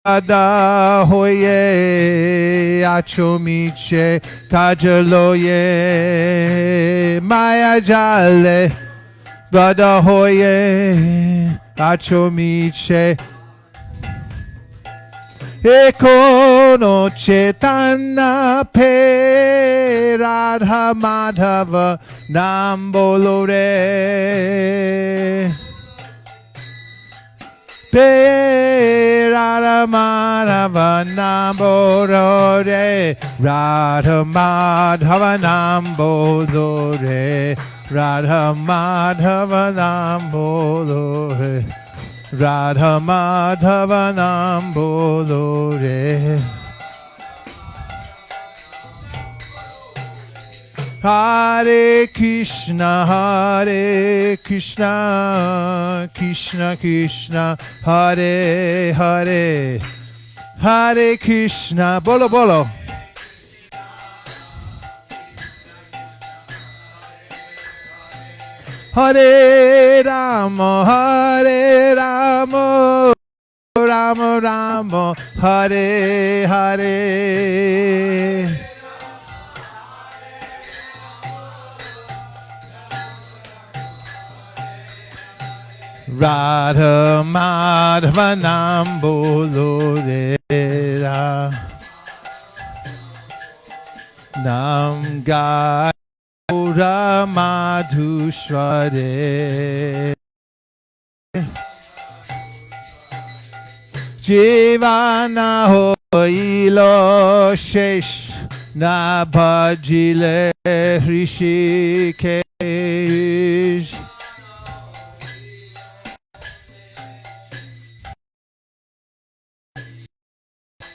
Ada hoye achomiche kajaloye maya jale Bada hoye achomiche Ekono chetana pe Radha Madhava Nambolore Pe Radha Madhava Nambolore Radha Madhava Nambolore Radha Madhava Nambolore Radha Madhava Nambolore Hare Krishna Krishna Krishna Hare Hare Hare Krishna Bolo bolo Hare Rama Rama Rama Hare Hare Radha Madhava Nambolore Nam Gaura Madhushware Jivana hoilo shesh na bhajile Hrishikesh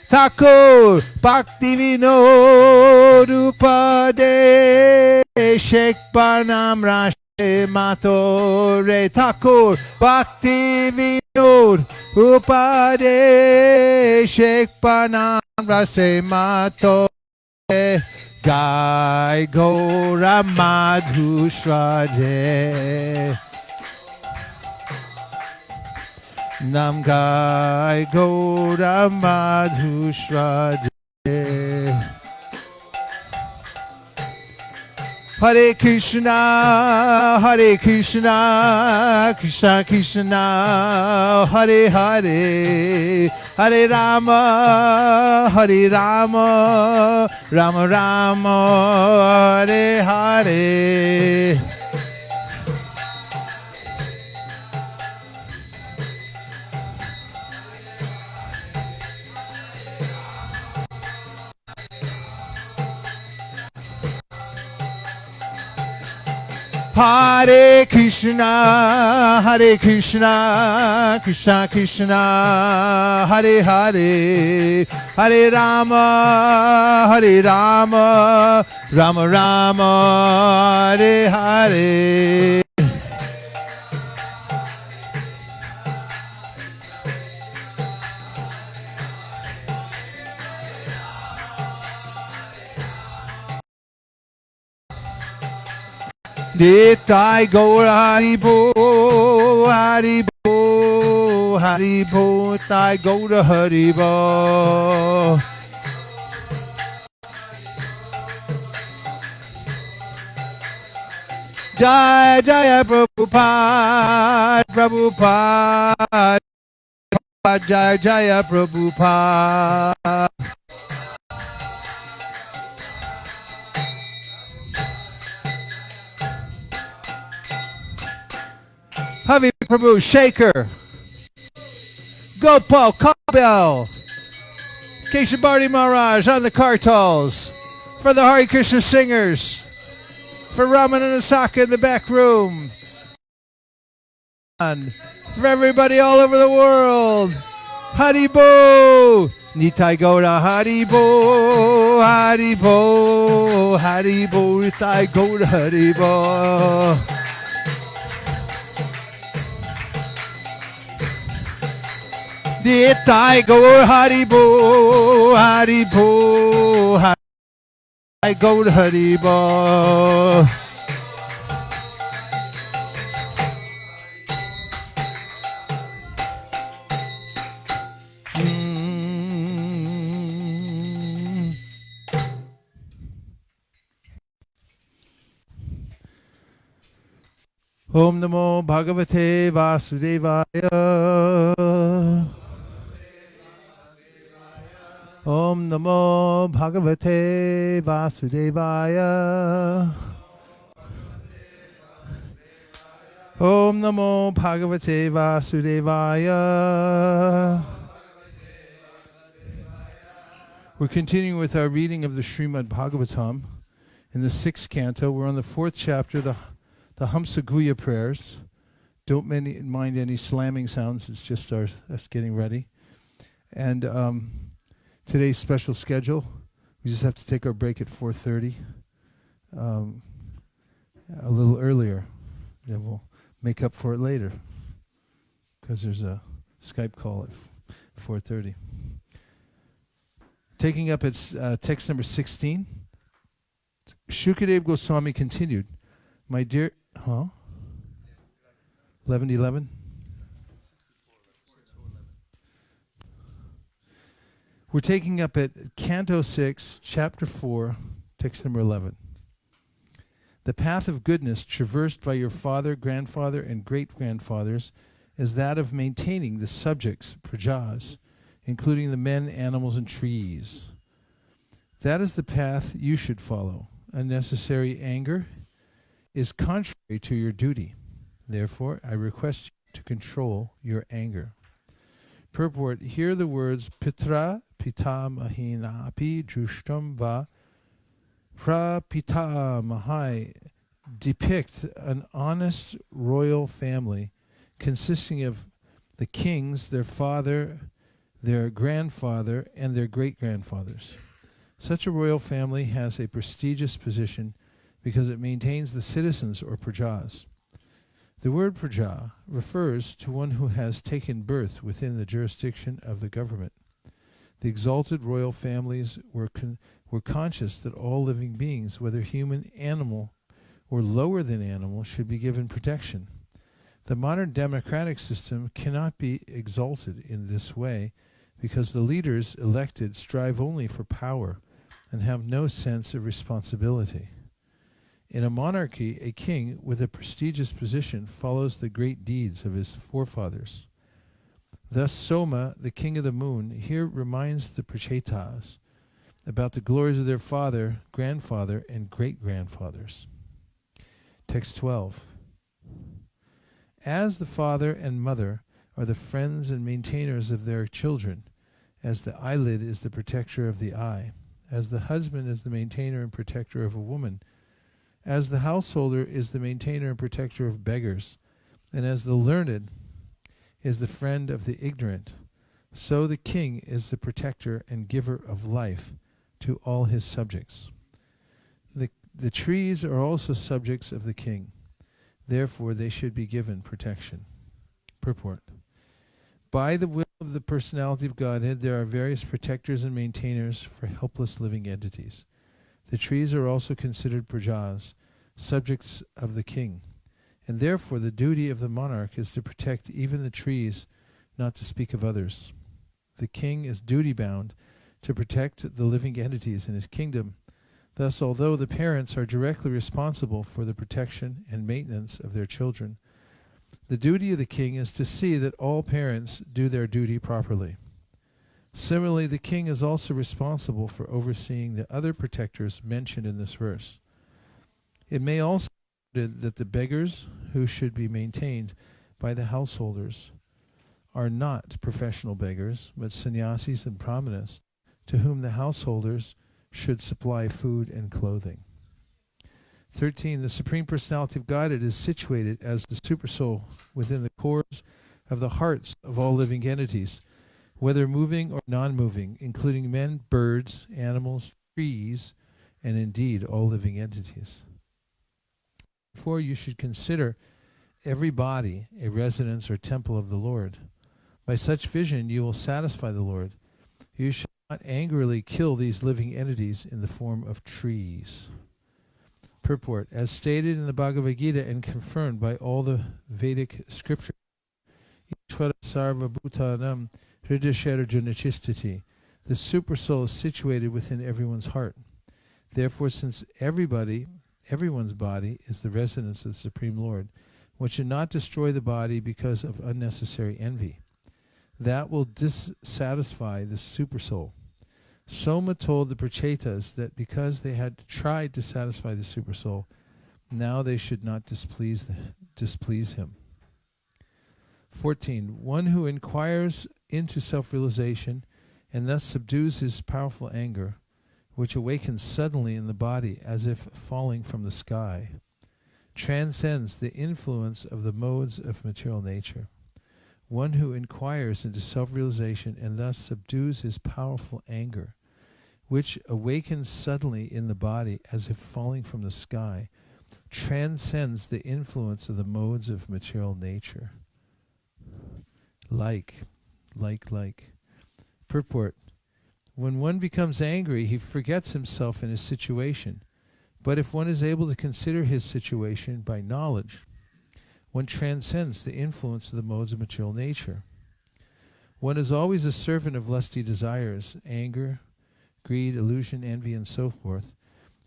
Thakur Bhaktivinoda Upade Shekpanam Rashe Matore Thakur Bhaktivinoda Upade Shekpanam Rashe Matore Gai Gora Madhushwade Nam Gai Gora Madhushwade Hare Krishna Krishna Krishna Hare Hare Hare Rama Rama Rama Hare Hare Hare Krishna Krishna Krishna Hare Hare Hare Rama Rama Rama Hare Hare Nitai Gaura Haribo Haribo Haribo Tai Gaura Haribo Jaya Jaya Prabhupada Prabhupada Jaya Jaya Prabhupada Havi Prabhu Shaker Gopal Kabel Keshavarti Maharaj on the kartals for the Hare Krishna singers for Raman and Asaka in the back room for everybody all over the world Haribo Nitai Gaura Haribo Haribo Haribo Nitai Gaura Haribo Nitai Gaur Haribo Haribo Nitai Gaur Haribo Om Namo Bhagavate Vasudevaya. Om Namo Bhagavate Vasudevaya. Om Namo Bhagavate Vasudevaya. We're continuing with our reading of the Srimad Bhagavatam in the 6th canto. We're on the 4th chapter, the Hamsaguya prayers. Don't mind any slamming sounds. It's just us getting ready. And today's special schedule, we just have to take our break at 4:30, a little earlier. Then we'll make up for it later because there's a Skype call at 4:30. Taking up its text number 16, Shukadev Goswami continued, my dear, 11:11. We're taking up at Canto 6, Chapter 4, text number 11. The path of goodness traversed by your father, grandfather, and great-grandfathers is that of maintaining the subjects, prajas, including the men, animals, and trees. That is the path you should follow. Unnecessary anger is contrary to your duty. Therefore, I request you to control your anger. Purport, hear the words Pitra Pitamahinapi Jushtam Va Prapitamahai depict an honest royal family consisting of the kings, their father, their grandfather, and their great-grandfathers. Such a royal family has a prestigious position because it maintains the citizens or prajas. The word praja refers to one who has taken birth within the jurisdiction of the government. The exalted royal families were conscious that all living beings, whether human, animal, or lower than animal, should be given protection. The modern democratic system cannot be exalted in this way because the leaders elected strive only for power and have no sense of responsibility. In a monarchy, a king with a prestigious position follows the great deeds of his forefathers. Thus Soma, the king of the moon, here reminds the Prachetas about the glories of their father, grandfather, and great-grandfathers. Text 12. As the father and mother are the friends and maintainers of their children, as the eyelid is the protector of the eye, as the husband is the maintainer and protector of a woman, as the householder is the maintainer and protector of beggars, and as the learned is the friend of the ignorant, so the king is the protector and giver of life to all his subjects. The trees are also subjects of the king. Therefore, they should be given protection. Purport. By the will of the personality of Godhead, there are various protectors and maintainers for helpless living entities. The trees are also considered prajas, subjects of the king, and therefore the duty of the monarch is to protect even the trees, not to speak of others. The king is duty-bound to protect the living entities in his kingdom. Thus, although the parents are directly responsible for the protection and maintenance of their children, the duty of the king is to see that all parents do their duty properly. Similarly, the king is also responsible for overseeing the other protectors mentioned in this verse. It may also be noted that the beggars who should be maintained by the householders are not professional beggars, but sannyasis and brahmanas, to whom the householders should supply food and clothing. 13. The Supreme Personality of Godhead is situated as the Supersoul within the cores of the hearts of all living entities, whether moving or non-moving, including men, birds, animals, trees, and indeed all living entities. Therefore, you should consider every body a residence or temple of the Lord. By such vision, you will satisfy the Lord. You should not angrily kill these living entities in the form of trees. Purport. As stated in the Bhagavad Gita and confirmed by all the Vedic scriptures, Ishvara sarva bhutanam hridayashara junachistati. The Supersoul is situated within everyone's heart. Therefore, since everyone's body is the residence of the Supreme Lord, One should not destroy the body because of unnecessary envy. That will dissatisfy the supersoul. Soma told the Prachetas that because they had tried to satisfy the supersoul, now they should not displease him. 14. One who inquires into self-realization and thus subdues his powerful anger, which awakens suddenly in the body as if falling from the sky, transcends the influence of the modes of material nature. One who inquires into self-realization and thus subdues his powerful anger, which awakens suddenly in the body as if falling from the sky, transcends the influence of the modes of material nature. Like. Purport. When one becomes angry, he forgets himself in his situation. But if one is able to consider his situation by knowledge, one transcends the influence of the modes of material nature. One is always a servant of lusty desires, anger, greed, illusion, envy, and so forth.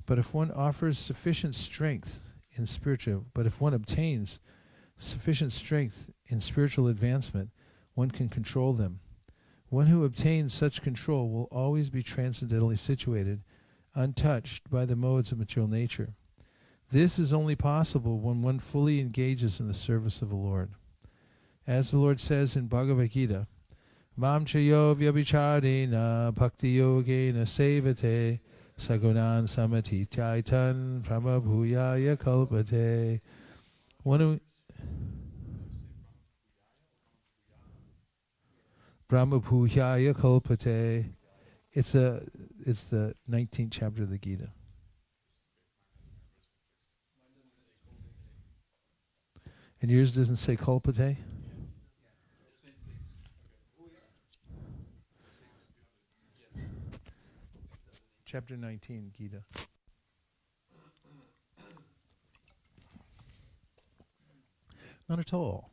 But if one obtains sufficient strength in spiritual advancement, one can control them. One who obtains such control will always be transcendentally situated, untouched by the modes of material nature. This is only possible when one fully engages in the service of the Lord. As the Lord says in Bhagavad Gita, Mam chayo vyabhicharena bhakti yogena sevate sagunan samati tyaitan pramabhuyaya kalpate. Brahmabhuyaya kalpate. It's the 19th chapter of the Gita. And yours doesn't say kalpate? Chapter 19, Gita. Not at all.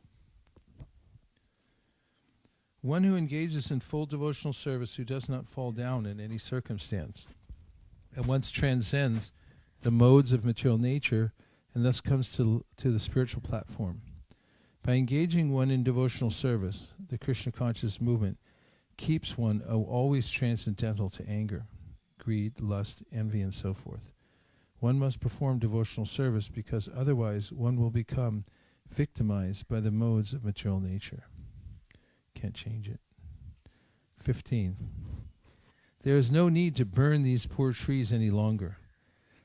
One who engages in full devotional service, who does not fall down in any circumstance, and once transcends the modes of material nature, and thus comes to the spiritual platform. By engaging one in devotional service, the Krishna conscious movement keeps one always transcendental to anger, greed, lust, envy, and so forth. One must perform devotional service because otherwise one will become victimized by the modes of material nature. Can't change it. 15. There is no need to burn these poor trees any longer.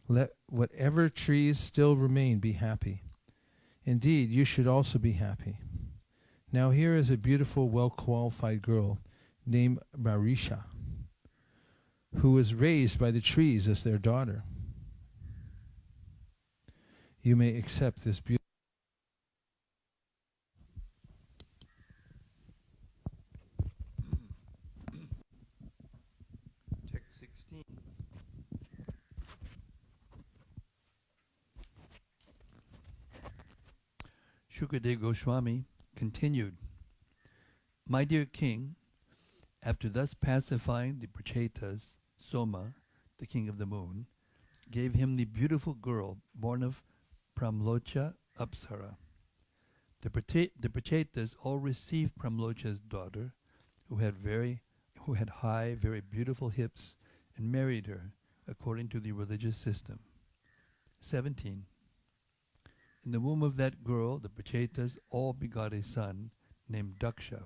Let whatever trees still remain be happy. Indeed, you should also be happy. Now here is a beautiful, well-qualified girl named Marisha, who was raised by the trees as their daughter. You may accept this beautiful. Text 16. Shukadeva Goswami continued, My dear king, after thus pacifying the Prachetas, Soma, the king of the moon, gave him the beautiful girl born of Pramlocha Apsara. The Prachetas all received Pramlocha's daughter, who had high, very beautiful hips, and married her according to the religious system. 17. In the womb of that girl, the Prachetas all begot a son named Daksha,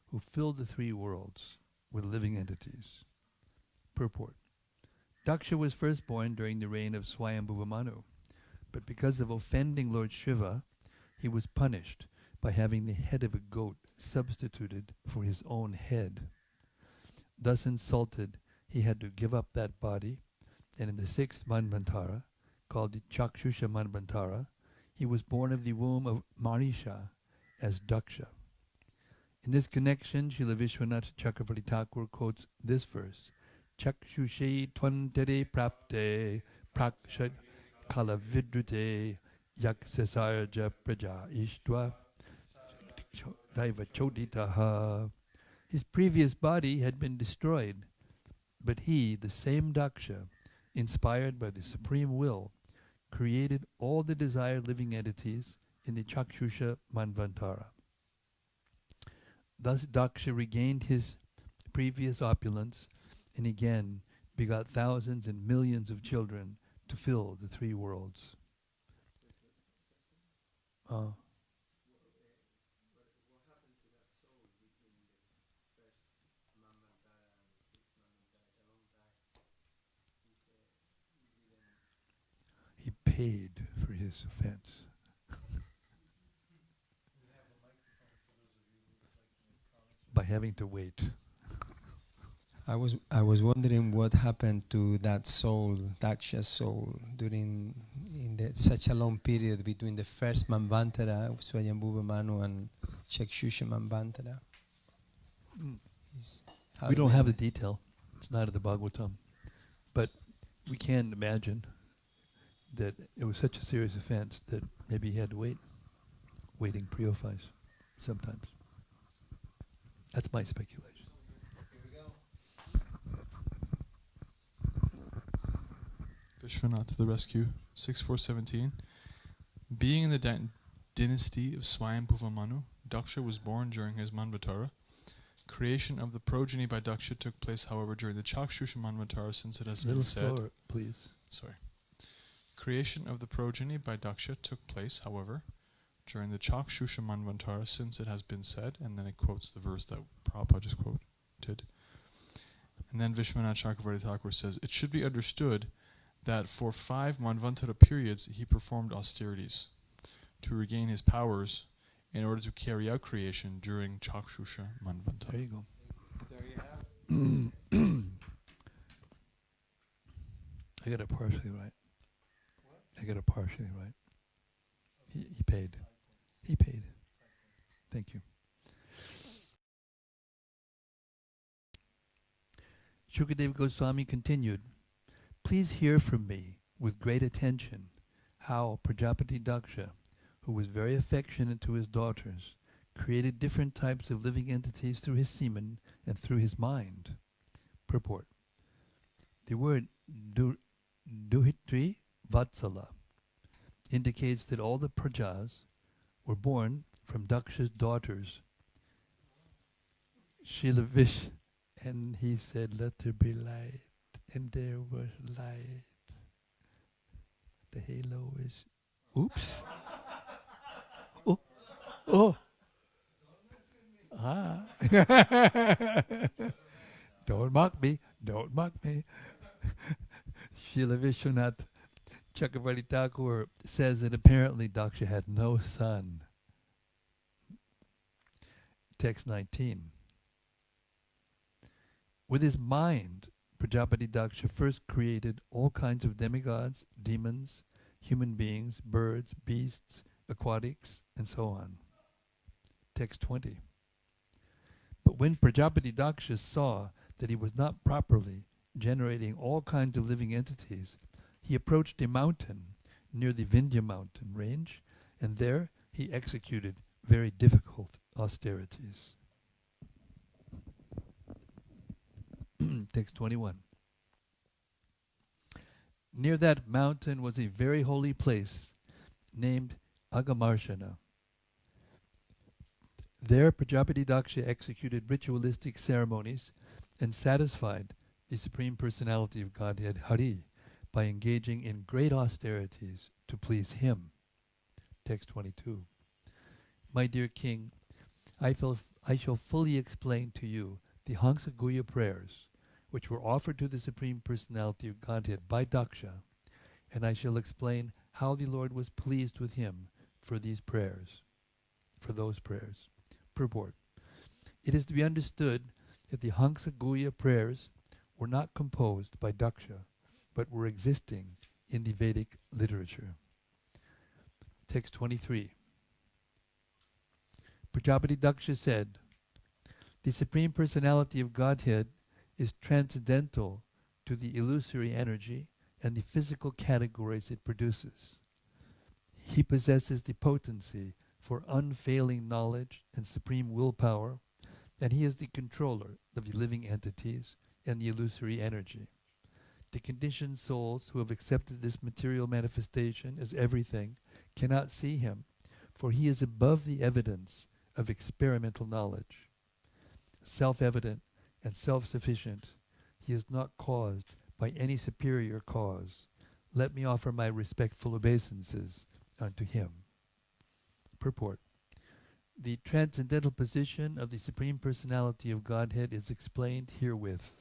who filled the three worlds with living entities. Purport. Daksha was first born during the reign of Swayambhuva Manu, but because of offending Lord Shiva, he was punished by having the head of a goat substituted for his own head. Thus insulted, he had to give up that body, and in the 6th Manvantara, called the Chakshusha Manvantara, he was born of the womb of Marisha as Daksha. In this connection, Srila Vishwanath Chakravarti Thakur quotes this verse, Chakshushe twantere prapte prakshat kalavidrute yaksasarja praja ishtva daiva choditaha. His previous body had been destroyed, but he, the same Daksha, inspired by the supreme will, created all the desired living entities in the Chakshusha Manvantara. Thus Daksha regained his previous opulence and again begot thousands and millions of children to fill the three worlds. He paid for his offense. By having to wait. I was wondering what happened to that soul, Daksha's soul, during such a long period between the first Manvantara, Swayambhuva Manu, and Chakshusha Manvantara. We don't have the detail. It's not in the Bhagavatam. But we can imagine that it was such a serious offense that maybe he had to wait. Waiting purifies sometimes. That's my speculation. Vishwanath to the rescue. 6417. Being in the dynasty of Swayambhuva Manu, Daksha was born during his Manvatara. Creation of the progeny by Daksha took place, however, during the Chakshusha Manvatara, since it has been said. A little slower, please. Sorry. Creation of the progeny by Daksha took place, however, during the Chakshusha Manvantara, since it has been said, and then it quotes the verse that Prabhupada just quoted. And then Vishwanath Chakravarti Thakur says, it should be understood that for 5 Manvantara periods he performed austerities to regain his powers in order to carry out creation during Chakshusha Manvantara. There you go. There you have it. I got it partially right. I got it partially right. He paid. He paid. Thank you. Shukadeva Goswami continued, please hear from me with great attention how Prajapati Daksha, who was very affectionate to his daughters, created different types of living entities through his semen and through his mind. Purport. The word Duhitri Vatsala indicates that all the Prajas were born from Daksha's daughters. Srila Vish, and he said, let there be light, and there was light. The halo is, oops. Oh. Don't mock me. Don't mock me. Srila Vishwanath Chakravarti Thakur says that apparently Daksha had no son. Text 19. With his mind, Prajapati Daksha first created all kinds of demigods, demons, human beings, birds, beasts, aquatics, and so on. Text 20. But when Prajapati Daksha saw that he was not properly generating all kinds of living entities, he approached a mountain near the Vindhya mountain range, and there he executed very difficult austerities. Text 21. Near that mountain was a very holy place named Agamarshana. There Prajapati Daksha executed ritualistic ceremonies and satisfied the Supreme Personality of Godhead Hari by engaging in great austerities to please him. Text 22. My dear king, I shall fully explain to you the Hansa Guhya prayers, which were offered to the Supreme Personality of Godhead by Daksha, and I shall explain how the Lord was pleased with him for these prayers, for those prayers. Purport. It is to be understood that the Hansa Guhya prayers were not composed by Daksha, but were existing in the Vedic literature. Text 23. Prajapati Daksha said, the Supreme Personality of Godhead is transcendental to the illusory energy and the physical categories it produces. He possesses the potency for unfailing knowledge and supreme willpower, and he is the controller of the living entities and the illusory energy. The conditioned souls who have accepted this material manifestation as everything cannot see him, for he is above the evidence of experimental knowledge. Self-evident and self-sufficient, he is not caused by any superior cause. Let me offer my respectful obeisances unto him. Purport. The transcendental position of the Supreme Personality of Godhead is explained herewith.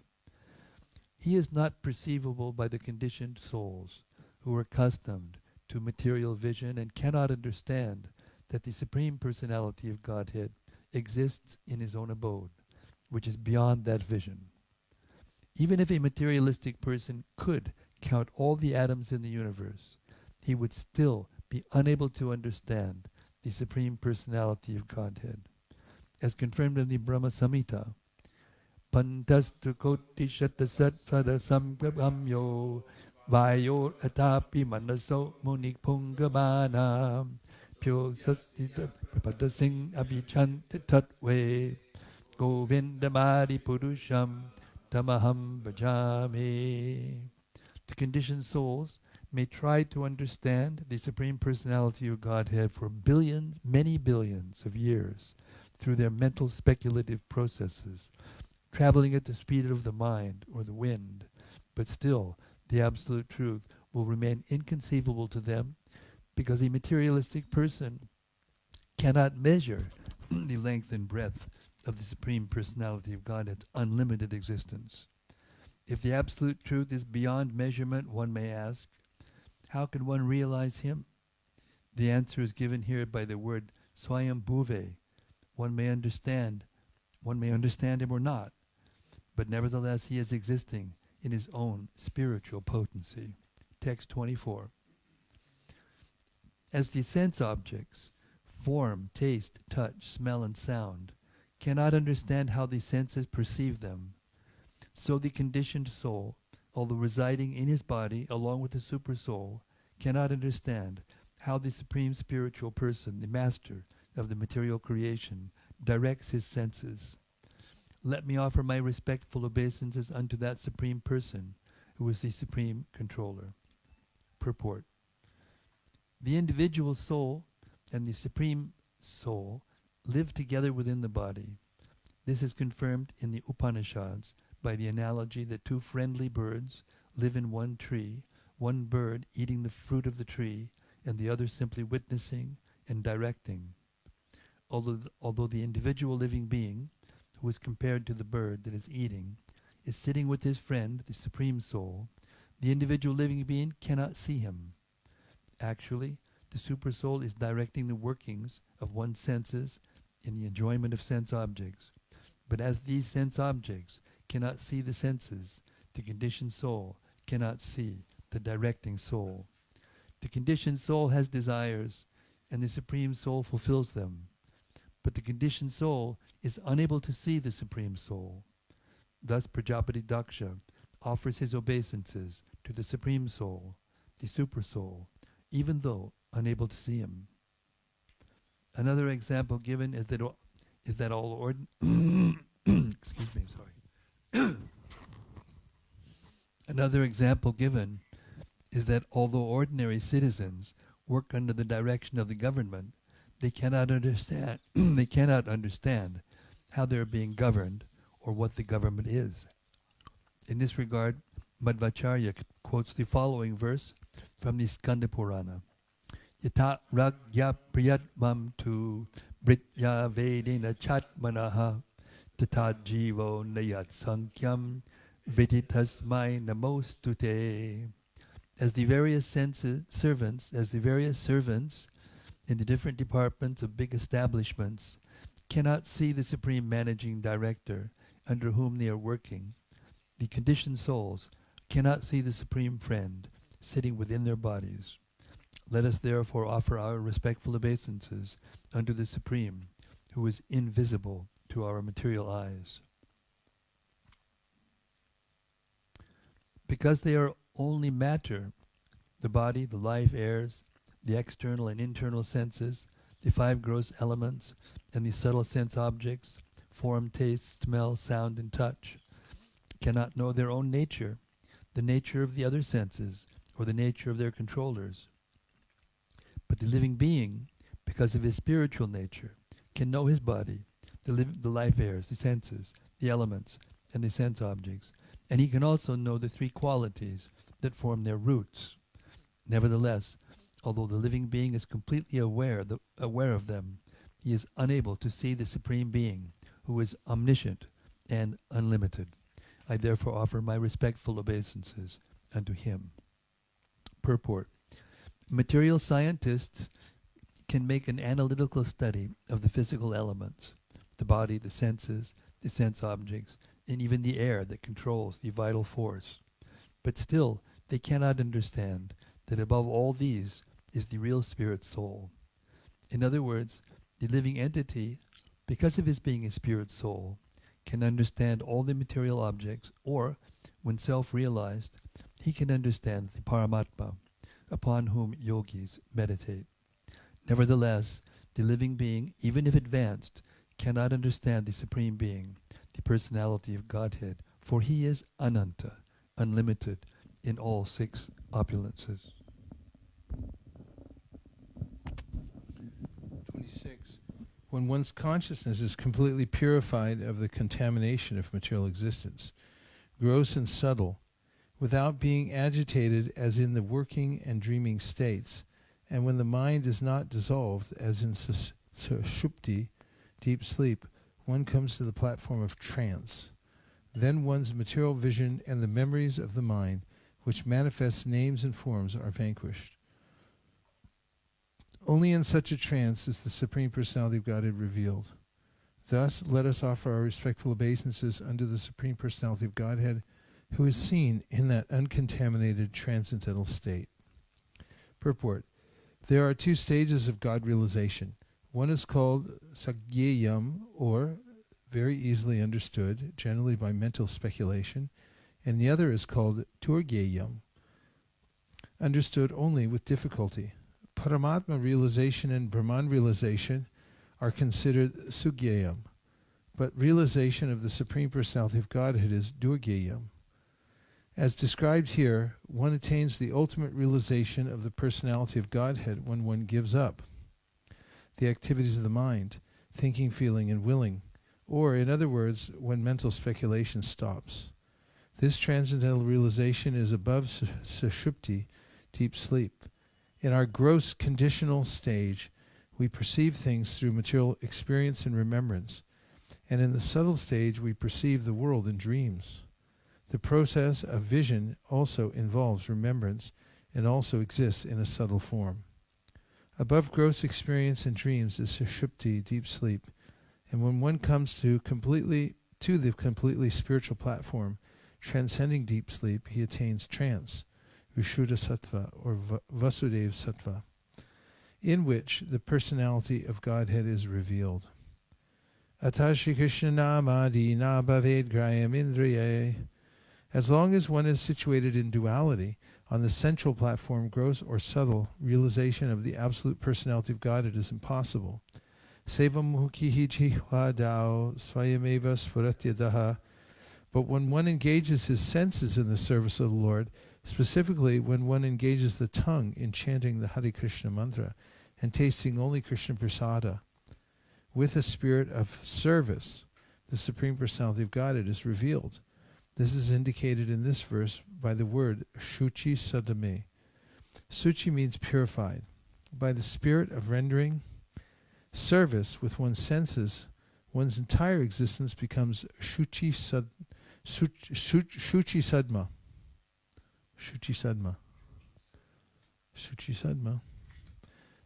He is not perceivable by the conditioned souls who are accustomed to material vision and cannot understand that the Supreme Personality of Godhead exists in his own abode, which is beyond that vision. Even if a materialistic person could count all the atoms in the universe, he would still be unable to understand the Supreme Personality of Godhead. As confirmed in the Brahma Samhita, Pantastu koti shatasat sada samgamyo vayor atapi manaso munik pungamana pyo sastita prapadasing abhichante tatve govindamadi purusham tamaham bhajami. The conditioned souls may try to understand the Supreme Personality of Godhead for billions, many billions of years through their mental speculative processes, traveling at the speed of the mind or the wind, but still the absolute truth will remain inconceivable to them because a materialistic person cannot measure the length and breadth of the Supreme Personality of Godhead's unlimited existence. If the absolute truth is beyond measurement, one may ask, how can one realize him? The answer is given here by the word Swayambhuve. One may understand him or not, but nevertheless he is existing in his own spiritual potency. Text 24. As the sense objects, form, taste, touch, smell, and sound, cannot understand how the senses perceive them, so the conditioned soul, although residing in his body along with the supersoul, cannot understand how the Supreme Spiritual Person, the Master of the material creation, directs his senses. Let me offer my respectful obeisances unto that Supreme Person, who is the Supreme Controller. Purport. The individual soul and the Supreme Soul live together within the body. This is confirmed in the Upanishads by the analogy that two friendly birds live in one tree, one bird eating the fruit of the tree, and the other simply witnessing and directing. Although the individual living being, who is compared to the bird that is eating, is sitting with his friend, the Supreme Soul, the individual living being cannot see him. Actually, the Supersoul is directing the workings of one's senses in the enjoyment of sense objects. But as these sense objects cannot see the senses, the conditioned soul cannot see the directing soul. The conditioned soul has desires, and the Supreme Soul fulfills them. But the conditioned soul is unable to see the Supreme Soul. Thus Prajapati Daksha offers his obeisances to the Supreme Soul, the Super Soul, even though unable to see him. Another example given is that all excuse me, sorry. Another example given is that although ordinary citizens work under the direction of the government, they cannot understand how they are being governed or what the government is. In this regard, Madhvacharya quotes the following verse from the Skanda Purana. Yata ragya priyatmam tu britya vedena chatmanaha tata jivo nayat sankyam viditasmai namostute. As the various servants in the different departments of big establishments cannot see the Supreme Managing Director under whom they are working, the conditioned souls cannot see the Supreme Friend sitting within their bodies. Let us therefore offer our respectful obeisances unto the Supreme, who is invisible to our material eyes. Because they are only matter, the body, the life airs, the external and internal senses, the five gross elements, and the subtle sense objects, form, taste, smell, sound, and touch, cannot know their own nature, the nature of the other senses, or the nature of their controllers. But the living being, because of his spiritual nature, can know his body, the life airs, the senses, the elements, and the sense objects, and he can also know the three qualities that form their roots. Nevertheless, although the living being is completely aware of them, he is unable to see the Supreme Being, who is omniscient and unlimited. I therefore offer my respectful obeisances unto him. Purport. Material scientists can make an analytical study of the physical elements, the body, the senses, the sense objects, and even the air that controls the vital force. But still, they cannot understand that above all these is the real spirit soul. In other words, the living entity, because of his being a spirit soul, can understand all the material objects, or, when self-realized, he can understand the Paramatma, upon whom yogis meditate. Nevertheless, the living being, even if advanced, cannot understand the Supreme Being, the personality of Godhead, for he is ananta, unlimited in all six opulences. 26. When one's consciousness is completely purified of the contamination of material existence, gross and subtle, without being agitated as in the working and dreaming states, and when the mind is not dissolved as in sushupti, deep sleep, one comes to the platform of trance. Then one's material vision and the memories of the mind, which manifests names and forms, are vanquished. Only in such a trance is the Supreme Personality of Godhead revealed. Thus, let us offer our respectful obeisances unto the Supreme Personality of Godhead, who is seen in that uncontaminated transcendental state. Purport. There are two stages of God realization. One is called sagyeyam, or very easily understood, generally by mental speculation, and the other is called turgeyam, understood only with difficulty. Paramatma realization and Brahman realization are considered sugyeyam, but realization of the Supreme Personality of Godhead is durgeyam. As described here, one attains the ultimate realization of the personality of Godhead when one gives up the activities of the mind, thinking, feeling, and willing, or, in other words, when mental speculation stops. This transcendental realization is above sushupti, deep sleep. In our gross conditional stage, we perceive things through material experience and remembrance, and in the subtle stage, we perceive the world in dreams. The process of vision also involves remembrance and also exists in a subtle form. Above gross experience and dreams is sushupti, deep sleep, and when one comes to the completely spiritual platform, transcending deep sleep, he attains trance, Vishuddha Sattva or Vasudeva Sattva, in which the personality of Godhead is revealed. Atashi Krishna namadi na bhaved grayam indriye. As long as one is situated in duality, on the central platform, gross or subtle, realization of the absolute personality of Godhead is impossible. Sevamukhi jihva dao swayameva spuratyadaha. But when one engages his senses in the service of the Lord, specifically when one engages the tongue in chanting the Hare Krishna mantra and tasting only Krishna prasada, with a spirit of service, the Supreme Personality of Godhead is revealed. This is indicated in this verse by the word shuchi sadame. Suchi means purified. By the spirit of rendering service with one's senses, one's entire existence becomes shuchi sadma. Shuchi sadma.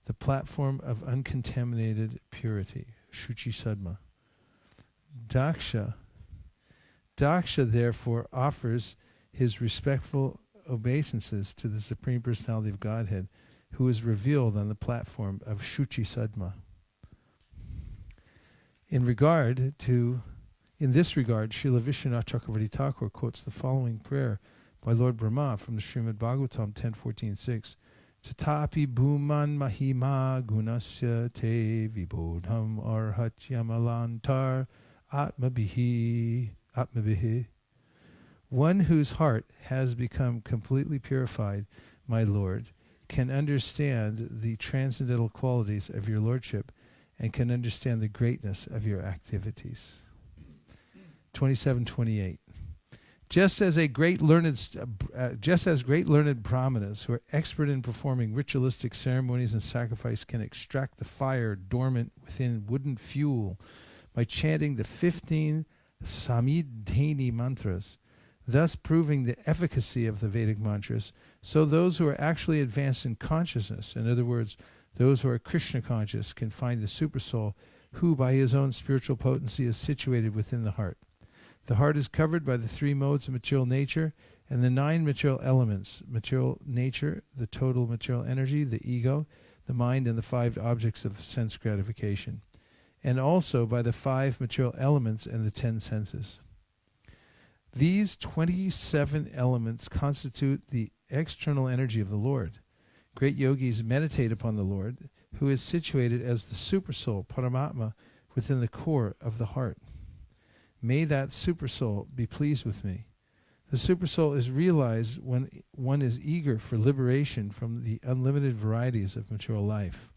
The platform of uncontaminated purity. Shuchi sadma. Daksha, therefore, offers his respectful obeisances to the Supreme Personality of Godhead, who is revealed on the platform of Shuchi Sadma. In this regard, Srila Vishwanath Chakravarti Thakur quotes the following prayer by Lord Brahma from the Srimad Bhagavatam 10.14.6. Tatapi bhuman mahima gunasya te vibodham arhatyamalantar atmabihi. One whose heart has become completely purified, my Lord, can understand the transcendental qualities of your Lordship and can understand the greatness of your activities. 27:28. Just as great learned brahmanas who are expert in performing ritualistic ceremonies and sacrifice can extract the fire dormant within wooden fuel by chanting the 15 samidhani mantras, thus proving the efficacy of the Vedic mantras, so those who are actually advanced in consciousness, in other words, those who are Krishna conscious, can find the Supersoul who by his own spiritual potency is situated within the heart. The heart is covered by the 3 modes of material nature and the 9 material elements: material nature, the total material energy, the ego, the mind, and the 5 objects of sense gratification, and also by the 5 material elements and the 10 senses. These 27 elements constitute the external energy of the Lord. Great yogis meditate upon the Lord, who is situated as the Supersoul, Paramatma, within the core of the heart. May that Supersoul be pleased with me. The Supersoul is realized when one is eager for liberation from the unlimited varieties of material life.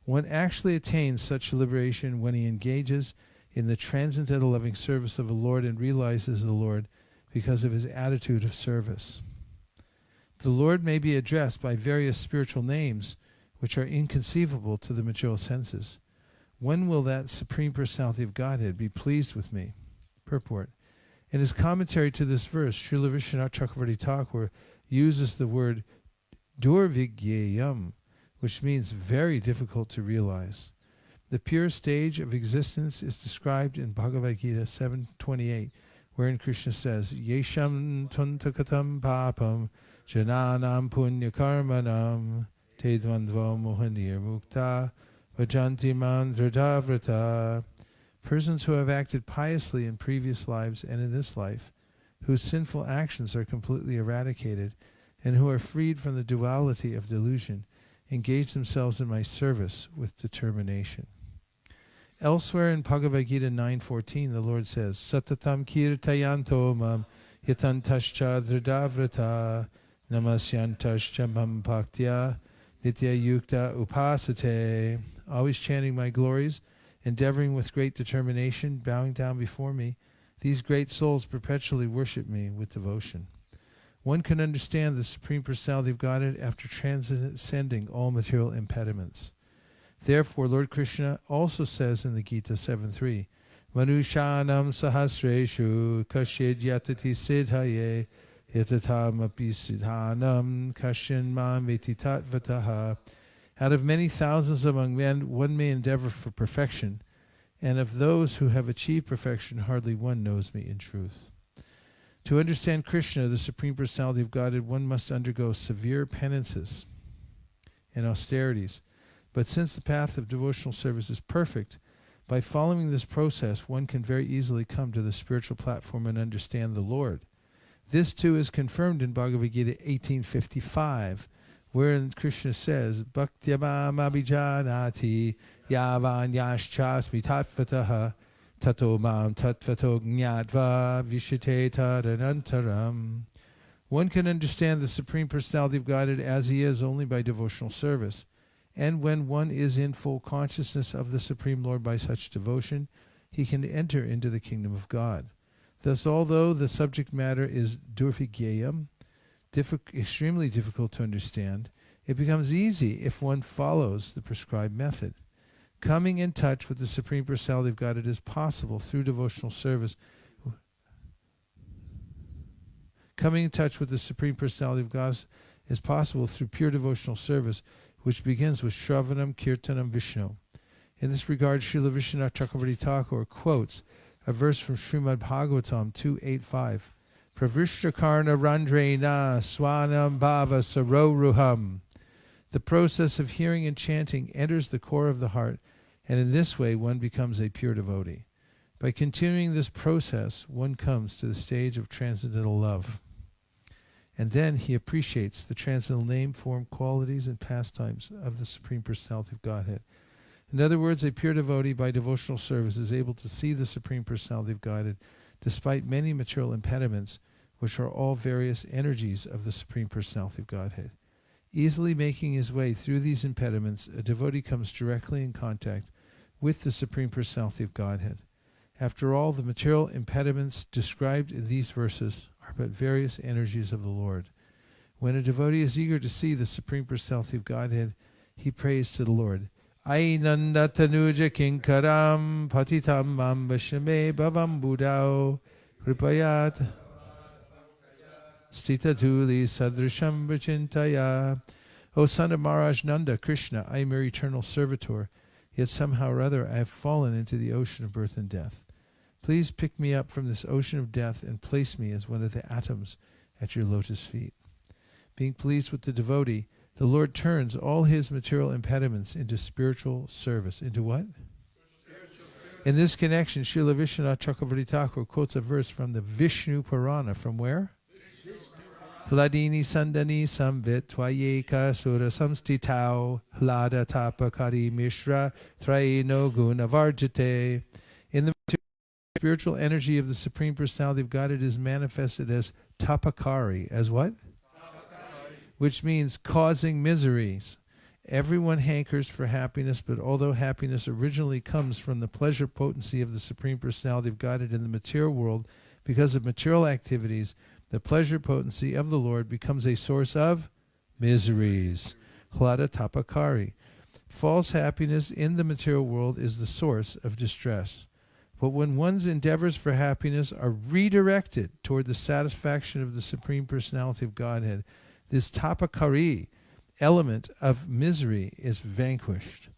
One actually attains such liberation when he engages in the transcendental loving service of the Lord and realizes the Lord because of his attitude of service. The Lord may be addressed by various spiritual names which are inconceivable to the material senses. When will that Supreme Personality of Godhead be pleased with me? Purport. In his commentary to this verse, Srila Vishwanath Chakravarti Thakur uses the word durvigyayam, which means very difficult to realize. The pure stage of existence is described in Bhagavad Gita 7:28, wherein Krishna says, Yesham tuntakatam papam jananam punyakarmanam te dvandvo mohanir mukta vajanti mandradavrata. Persons who have acted piously in previous lives and in this life, whose sinful actions are completely eradicated, and who are freed from the duality of delusion, engage themselves in my service with determination. Elsewhere in Bhagavad Gita 9:14, the Lord says, Satatam kirtayanto mam yatantascha dradavrata namasyantascha mam bhaktya nitya yukta upasate. Always chanting my glories, endeavoring with great determination, bowing down before me, these great souls perpetually worship me with devotion. One can understand the Supreme Personality of Godhead after transcending all material impediments. Therefore, Lord Krishna also says in the Gita 7:3, Manushanam sahasreshu kasyed yatati siddhaye yatatam api siddhanam kasyan mam veti tatvataha. Out of many thousands among men, one may endeavor for perfection, and of those who have achieved perfection, hardly one knows me in truth. To understand Krishna, the Supreme Personality of Godhead, one must undergo severe penances and austerities. But since the path of devotional service is perfect, by following this process, one can very easily come to the spiritual platform and understand the Lord. This too is confirmed in Bhagavad Gita 18:55, wherein Krishna says, Bhaktyamam abhijanati yavan yaschasmi tatvataha tato mam tatvato gnatva vishite tadanantaram. One can understand the Supreme Personality of Godhead as he is only by devotional service. And when one is in full consciousness of the Supreme Lord by such devotion, he can enter into the kingdom of God. Thus, although the subject matter is durvigyayam, extremely difficult to understand, it becomes easy if one follows the prescribed method. Coming in touch with the Supreme Personality of Godhead is possible through devotional service. Coming in touch with the Supreme Personality of God is possible through pure devotional service, which begins with Shravanam Kirtanam Vishnu. In this regard, Srila Vishwanath Chakravarti Thakur quotes a verse from Srimad Bhagavatam 2.8.5. Pravishtakarna randrena swanam bhava saroruham. The process of hearing and chanting enters the core of the heart, and in this way one becomes a pure devotee. By continuing this process, one comes to the stage of transcendental love. And then he appreciates the transcendental name, form, qualities, and pastimes of the Supreme Personality of Godhead. In other words, a pure devotee by devotional service is able to see the Supreme Personality of Godhead despite many material impediments, which are all various energies of the Supreme Personality of Godhead. Easily making his way through these impediments, a devotee comes directly in contact with the Supreme Personality of Godhead. After all, the material impediments described in these verses are but various energies of the Lord. When a devotee is eager to see the Supreme Personality of Godhead, he prays to the Lord, Ainanda tanuja kinkaram patitam mam vashame bhavam budao kripayat Sthitatuli sadrisham vachintaya. O son of Maharaj Nanda, Krishna, I am your eternal servitor, yet somehow or other I have fallen into the ocean of birth and death. Please pick me up from this ocean of death and place me as one of the atoms at your lotus feet. Being pleased with the devotee, the Lord turns all his material impediments into spiritual service. Into what? In this connection, Srila Vishwanath Chakravarti Thakur quotes a verse from the Vishnu Purana. From where? Hladini sandani samvit tvayeka sura samstitau hlada tapakari mishra traino gunavarjate. In the spiritual energy of the Supreme Personality of God, it is manifested as tapakari. As what? Tapakari. Which means causing miseries. Everyone hankers for happiness, but although happiness originally comes from the pleasure potency of the Supreme Personality of Godhead in the material world, because of material activities, the pleasure potency of the Lord becomes a source of miseries. Hlada tapakari. False happiness in the material world is the source of distress. But when one's endeavors for happiness are redirected toward the satisfaction of the Supreme Personality of Godhead, this tapakari element of misery is vanquished.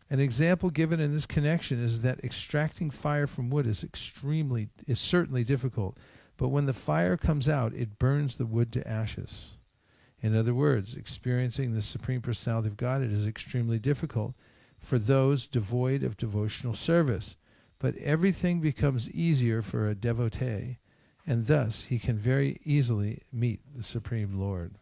An example given in this connection is that extracting fire from wood is certainly difficult, but when the fire comes out, it burns the wood to ashes. In other words, experiencing the Supreme Personality of Godhead is extremely difficult for those devoid of devotional service, but everything becomes easier for a devotee, and thus he can very easily meet the Supreme Lord.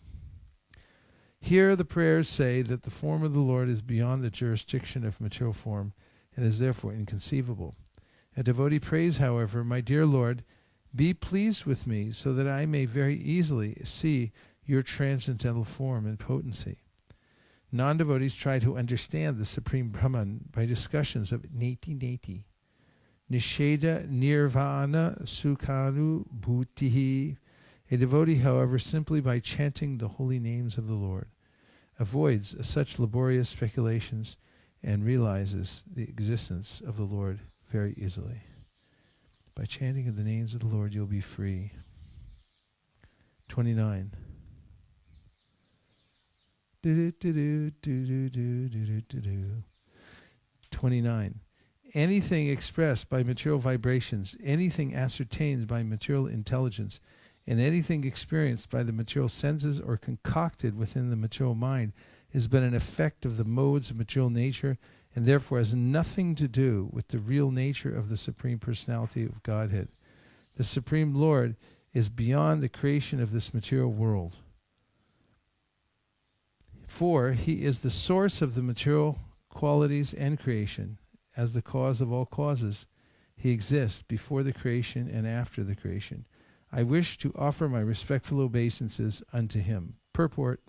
Here the prayers say that the form of the Lord is beyond the jurisdiction of material form and is therefore inconceivable. A devotee prays, however, My dear Lord, be pleased with me so that I may very easily see your transcendental form and potency. Non-devotees try to understand the Supreme Brahman by discussions of neti, nisheda nirvana sukhanu bhutihi. A devotee, however, simply by chanting the holy names of the Lord, avoids such laborious speculations and realizes the existence of the Lord very easily. By chanting of the names of the Lord, you'll be free. 29. 29. Anything expressed by material vibrations, anything ascertained by material intelligence, and anything experienced by the material senses or concocted within the material mind is but an effect of the modes of material nature, and therefore has nothing to do with the real nature of the Supreme Personality of Godhead. The Supreme Lord is beyond the creation of this material world. For he is the source of the material qualities and creation. As the cause of all causes, he exists before the creation and after the creation. I wish to offer my respectful obeisances unto him. Purport: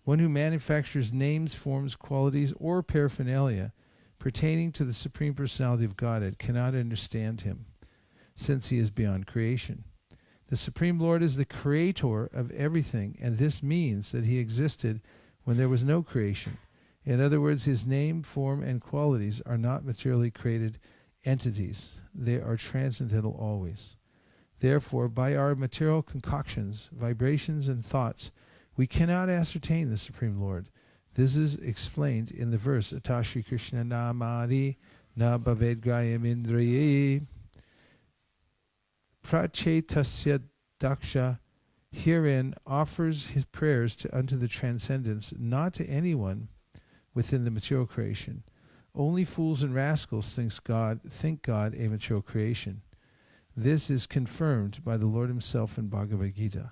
one who manufactures names, forms, qualities, or paraphernalia pertaining to the Supreme Personality of Godhead cannot understand him, since he is beyond creation. The Supreme Lord is the creator of everything, and this means that he existed when there was no creation. In other words, his name, form, and qualities are not materially created entities. They are transcendental always. Therefore, by our material concoctions, vibrations, and thoughts, we cannot ascertain the Supreme Lord. This is explained in the verse, Atashi Krishna Namadi Na Bhavedgrayam Indrayi Prachetasya Daksha herein offers his prayers unto the transcendence, not to anyone within the material creation. Only fools and rascals think God a material creation. This is confirmed by the Lord himself in Bhagavad Gita.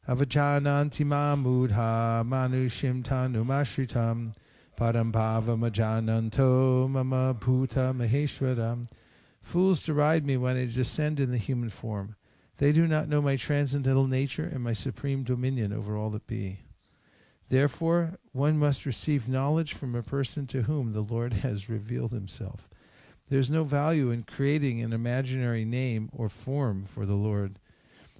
Avajananti mamudha manushim tanumashritam parambhava majananto mama bhuta maheshwaram. Fools deride me when I descend in the human form. They do not know my transcendental nature and my supreme dominion over all that be. Therefore, one must receive knowledge from a person to whom the Lord has revealed himself. There is no value in creating an imaginary name or form for the Lord.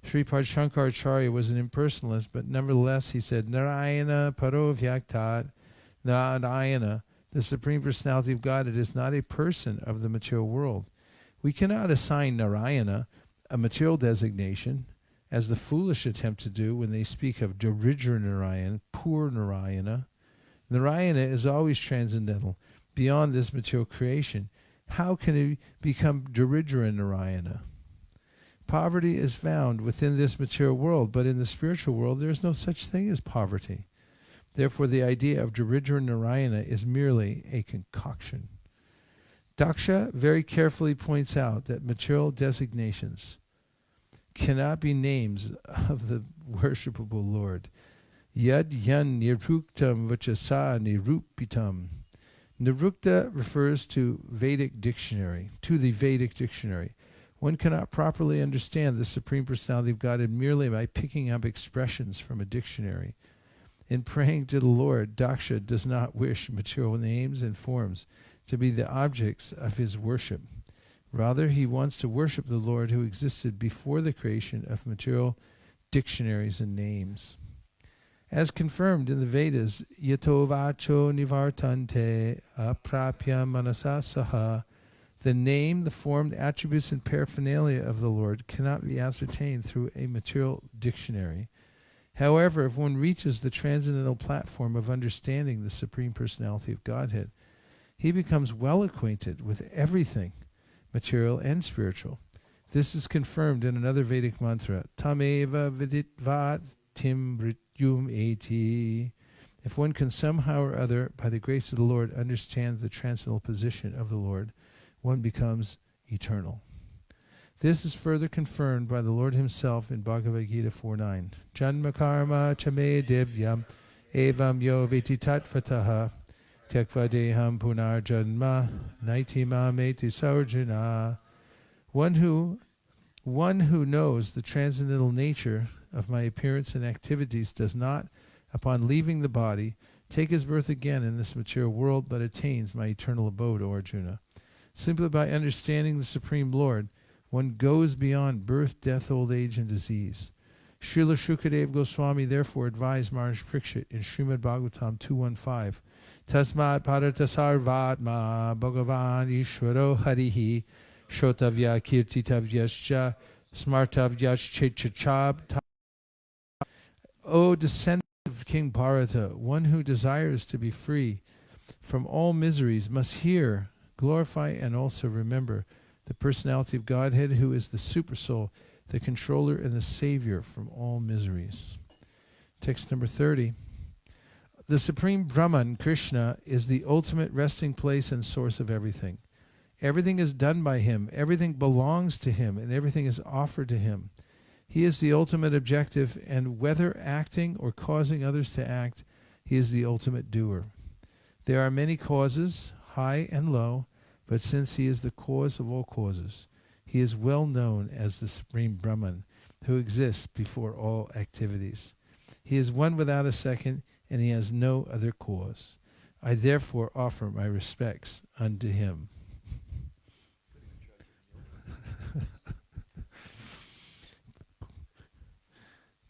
Sripad Shankaracharya was an impersonalist, but nevertheless he said, Narayana Parovhyaktat, Narayana, the Supreme Personality of Godhead, is not a person of the material world. We cannot assign Narayana a material designation, as the foolish attempt to do when they speak of Daridra Narayana, poor Narayana. Narayana is always transcendental, beyond this material creation. How can he become Daridra Narayana? Poverty is found within this material world, but in the spiritual world there is no such thing as poverty. Therefore the idea of Daridra Narayana is merely a concoction. Daksha very carefully points out that material designations cannot be names of the worshipable Lord. Yad yan niruktam vachasa nirupitam. Nirukta refers to the Vedic dictionary. One cannot properly understand the Supreme Personality of Godhead merely by picking up expressions from a dictionary. In praying to the Lord, Daksha does not wish material names and forms to be the objects of his worship. Rather, he wants to worship the Lord who existed before the creation of material dictionaries and names. As confirmed in the Vedas, yato vacho nivartante aprapya manasa saha, the name, the form, the attributes, and paraphernalia of the Lord cannot be ascertained through a material dictionary. However, if one reaches the transcendental platform of understanding the Supreme Personality of Godhead, he becomes well acquainted with everything, material and spiritual. This is confirmed in another Vedic mantra, Tameva viditvat tim mrityum eti. If one can somehow or other, by the grace of the Lord, understand the transcendental position of the Lord, one becomes eternal. This is further confirmed by the Lord himself in Bhagavad Gita 4.9. Janma karma chame divyam evam yo veti tatvataha tekva deham punar janma naiti mameti sarjana. One who knows the transcendental nature of my appearance and activities does not, upon leaving the body, take his birth again in this material world, but attains my eternal abode, O Arjuna. Simply by understanding the Supreme Lord, one goes beyond birth, death, old age, and disease. Srila Shukadeva Goswami therefore advised Maharaj Parikshit in Srimad Bhagavatam 2.1.5, Tasmat Bharata Sarvatma Bhagavan Ishvaro Harihi Shotavya Kirtitavyascha Smartavyascha. O descendant of King Bharata, one who desires to be free from all miseries must hear, glorify, and also remember the personality of Godhead, who is the Supersoul, the controller and the savior from all miseries. Text number 30. The Supreme Brahman, Krishna, is the ultimate resting place and source of everything. Everything is done by him, everything belongs to him, and everything is offered to him. He is the ultimate objective, and whether acting or causing others to act, he is the ultimate doer. There are many causes, high and low, but since he is the cause of all causes, he is well known as the Supreme Brahman, who exists before all activities. He is one without a second, and he has no other cause. I therefore offer my respects unto him.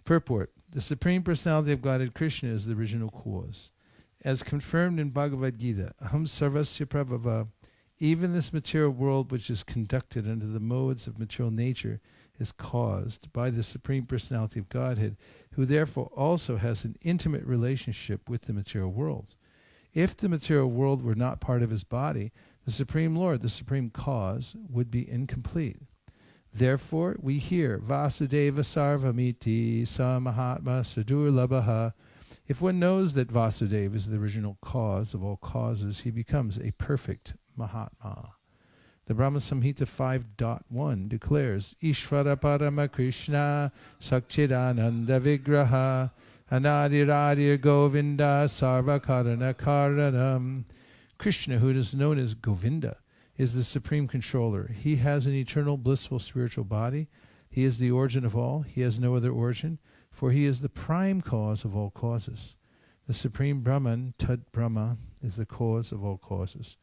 Purport. The Supreme Personality of Godhead, Krishna, is the original cause. As confirmed in Bhagavad Gita, Aham Sarvasya Prabhava, even this material world which is conducted under the modes of material nature is caused by the Supreme Personality of Godhead, who therefore also has an intimate relationship with the material world. If the material world were not part of his body, the Supreme Lord, the Supreme Cause, would be incomplete. Therefore, we hear Vasudeva Sarvamiti Sa Mahatma Sadurlabhaha. If one knows that Vasudeva is the original cause of all causes, he becomes a perfect Mahatma. The Brahma Samhita 5.1 declares, Ishvara Parama Krishna Sakchidananda Vigraha Anadiradir Govinda Sarva Karana Karanam. Krishna, who is known as Govinda, is the supreme controller. He has an eternal blissful spiritual body. He is the origin of all. He has no other origin, for he is the prime cause of all causes. The Supreme Brahman, Tat Brahma, is the cause of all causes.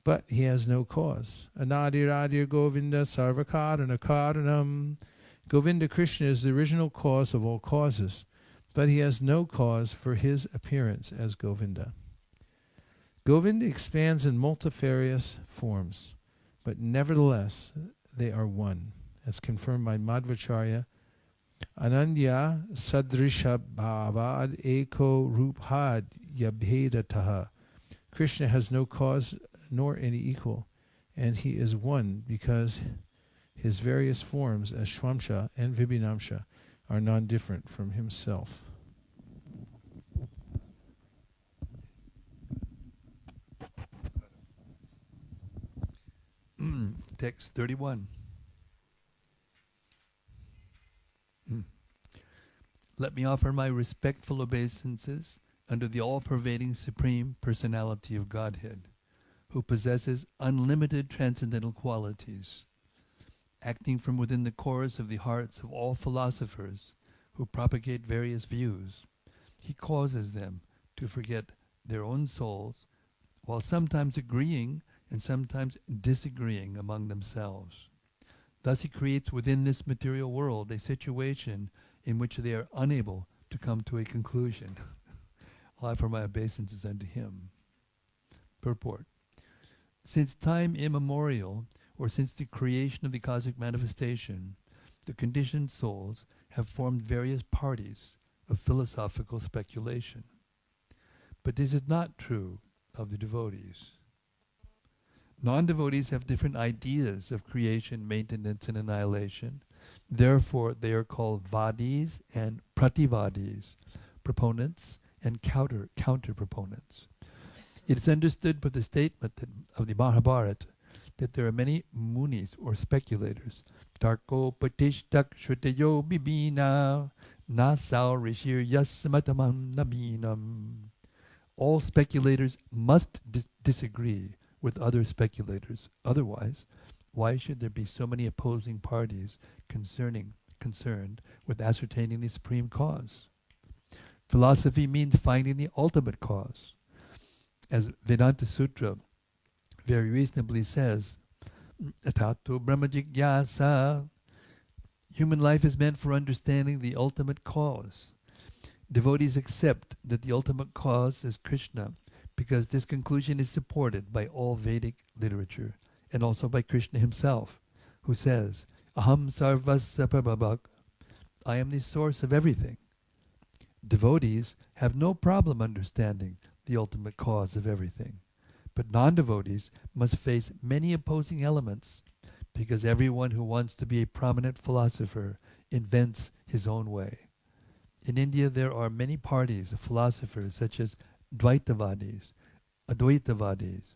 But he has no cause. Anadiradir Govinda Sarvakarana Karanam. Govinda Krishna is the original cause of all causes, but he has no cause for his appearance as Govinda. Govinda expands in multifarious forms, but nevertheless they are one, as confirmed by Madhvacharya. Anandya sadrisha bhavad eko ruphad yabhedataha. Krishna has no cause nor any equal, and he is one because his various forms as Shvamsha and Vibhinamsha are non-different from himself. Text 31. Let me offer my respectful obeisances under the all-pervading Supreme Personality of Godhead, who possesses unlimited transcendental qualities. Acting from within the cores of the hearts of all philosophers who propagate various views, he causes them to forget their own souls, while sometimes agreeing and sometimes disagreeing among themselves. Thus he creates within this material world a situation in which they are unable to come to a conclusion. I'll offer my obeisances unto him. Purport. Since time immemorial, or since the creation of the cosmic manifestation, the conditioned souls have formed various parties of philosophical speculation. But this is not true of the devotees. Non-devotees have different ideas of creation, maintenance, and annihilation. Therefore, they are called vadis and prativadis, proponents and counter-proponents. It is understood by the statement of the Mahabharata that there are many munis or speculators. Tarko patishtak shruteyo bibina nasao rishir yasmatamam nabinam. All speculators must disagree with other speculators. Otherwise, why should there be so many opposing parties concerned with ascertaining the supreme cause? Philosophy means finding the ultimate cause. As Vedanta Sutra very reasonably says, Atato Brahma Jigyasa, human life is meant for understanding the ultimate cause. Devotees accept that the ultimate cause is Krishna because this conclusion is supported by all Vedic literature and also by Krishna himself, who says, Aham sarvasya prabhavak, I am the source of everything. Devotees have no problem understanding the ultimate cause of everything, but non-devotees must face many opposing elements because everyone who wants to be a prominent philosopher invents his own way. In India, there are many parties of philosophers such as Dvaitavadis, Advaitavadis,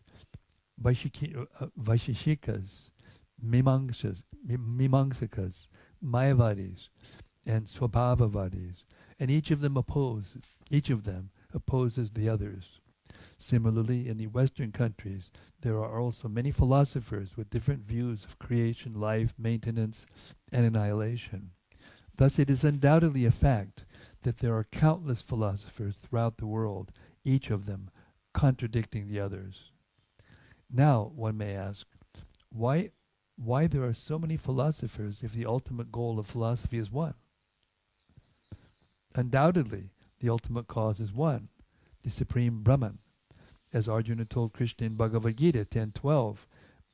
Vaisesikas, Mimamsakas, Mayavadis, and Swabhavavadis, and each of them opposes the others. Similarly, in the Western countries, there are also many philosophers with different views of creation, life, maintenance, and annihilation. Thus, it is undoubtedly a fact that there are countless philosophers throughout the world, each of them contradicting the others. Now, one may ask, why there are so many philosophers if the ultimate goal of philosophy is one? Undoubtedly, the ultimate cause is one, the Supreme Brahman. As Arjuna told Krishna in Bhagavad Gita 10:12,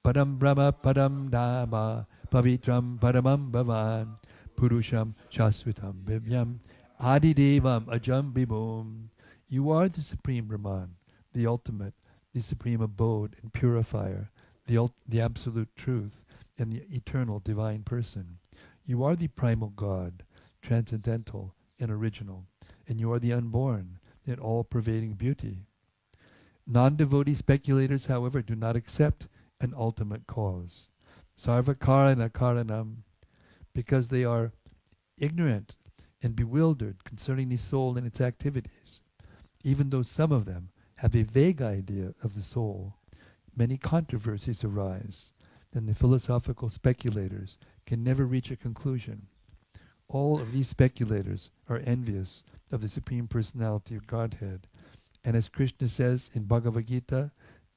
Param Brahma Param Dhamma Pavitram Paramam Bhavan Purusham Shasvitam Vivyam Adidevam Ajam Vibhum. You are the Supreme Brahman, the ultimate, the supreme abode and purifier, the absolute truth, and the eternal divine person. You are the primal God, transcendental and original, and you are the unborn and all-pervading beauty. Non-devotee speculators, however, do not accept an ultimate cause, sarva karana karanam, because they are ignorant and bewildered concerning the soul and its activities. Even though some of them have a vague idea of the soul, many controversies arise, and the philosophical speculators can never reach a conclusion. All of these speculators are envious of the Supreme Personality of Godhead, And as Krishna says in Bhagavad Gita,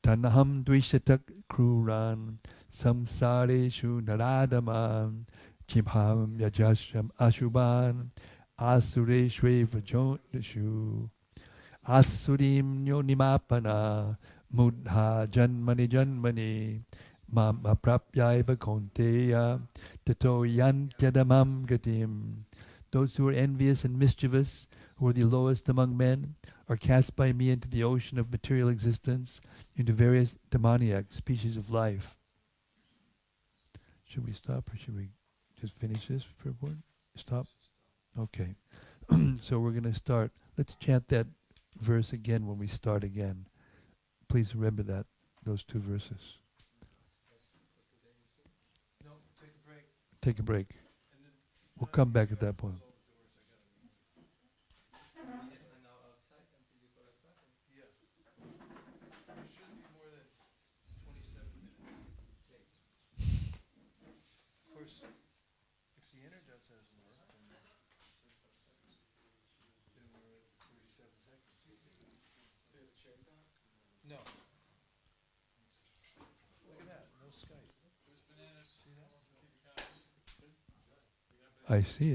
Tanaham dvishatak kruran samsareshu naradamam chibham yajashram ashubhan asureshweva jodashu asurim yonimapana mudha janmani janmani mam aprapyaiva konteya tato yantyadamam gatim. Those who are envious and mischievous, who are the lowest among men, are cast by me into the ocean of material existence, into various demoniac species of life. Should we stop or should we just finish this for one? Stop? Okay. So we're going to start. Let's chant that verse again when we start again. Please remember that, those two verses. No, take a break. Take a break. We'll come back at that point. Shouldn't be more than 27 minutes. Of course, if the internet doesn't work, then we're at 47 seconds. No. Look at that, no Skype. See that? I see it.